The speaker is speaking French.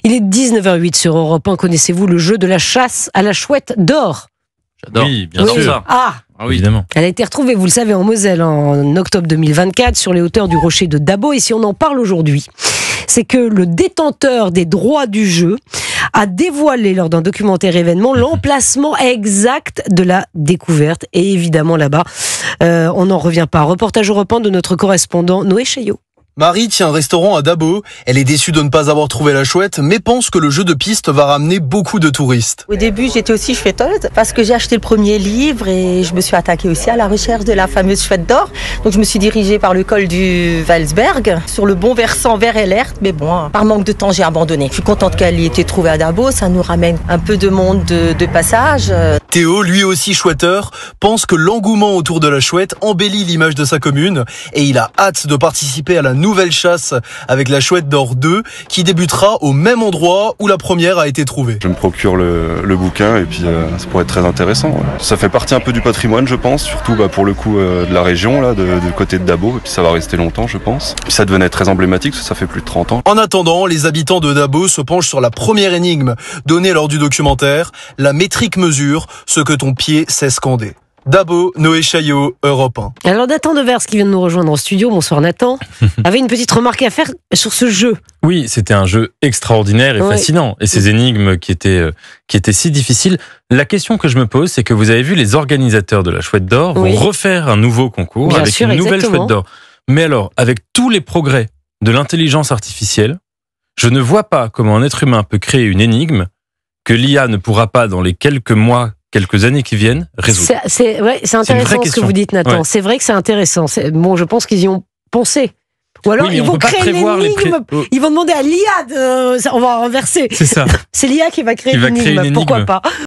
Il est 19h08 sur Europe 1. Connaissez-vous le jeu de la chasse à la chouette d'or? J'adore. Oui, bien sûr. Ah Oui, évidemment. Elle a été retrouvée, vous le savez, en Moselle en octobre 2024 sur les hauteurs du rocher de Dabo. Et si on en parle aujourd'hui, c'est que le détenteur des droits du jeu a dévoilé lors d'un documentaire événement l'emplacement exact de la découverte. Et évidemment là-bas, on n'en revient pas. Reportage Europe 1 de notre correspondant Noé Chaillot. Marie tient un restaurant à Dabo. Elle est déçue de ne pas avoir trouvé la chouette, mais pense que le jeu de piste va ramener beaucoup de touristes. Au début, j'étais aussi chouetteuse parce que j'ai acheté le premier livre et je me suis attaquée aussi à la recherche de la fameuse chouette d'or. Donc je me suis dirigée par le col du Valsberg, sur le bon versant vers Ellert. Mais bon, par manque de temps, j'ai abandonné. Je suis contente qu'elle ait été trouvée à Dabo. Ça nous ramène un peu de monde de passage. Théo, lui aussi chouetteur, pense que l'engouement autour de la chouette embellit l'image de sa commune et il a hâte de participer à la nouvelle chasse avec la chouette d'or 2 qui débutera au même endroit où la première a été trouvée. Je me procure le bouquin et puis ça pourrait être très intéressant. Ouais. Ça fait partie un peu du patrimoine, je pense, surtout pour le coup de la région, là, du côté de Dabo, et puis ça va rester longtemps, je pense. Puis ça devenait très emblématique, ça fait plus de 30 ans. En attendant, les habitants de Dabo se penchent sur la première énigme donnée lors du documentaire, la métrique mesure ce que ton pied sait scander. Dabo, Noé Chaillot, Europe 1. Alors Nathan Devers, qui vient de nous rejoindre en studio, bonsoir Nathan, avait une petite remarque à faire sur ce jeu. Oui, c'était un jeu extraordinaire et fascinant. Et ces énigmes qui étaient si difficiles. La question que je me pose, c'est que vous avez vu, les organisateurs de la chouette d'or vont refaire un nouveau concours une nouvelle chouette d'or. Mais alors, avec tous les progrès de l'intelligence artificielle, je ne vois pas comment un être humain peut créer une énigme que l'IA ne pourra pas, dans les quelques mois, quelques années qui viennent, résoudre. C'est intéressant ce que vous dites, Nathan. Ouais. C'est vrai que c'est intéressant. Bon, je pense qu'ils y ont pensé. Ou alors ils vont créer l'énigme. Ils vont demander à l'IA on va renverser. C'est ça. C'est l'IA qui va créer l'énigme. Pourquoi pas?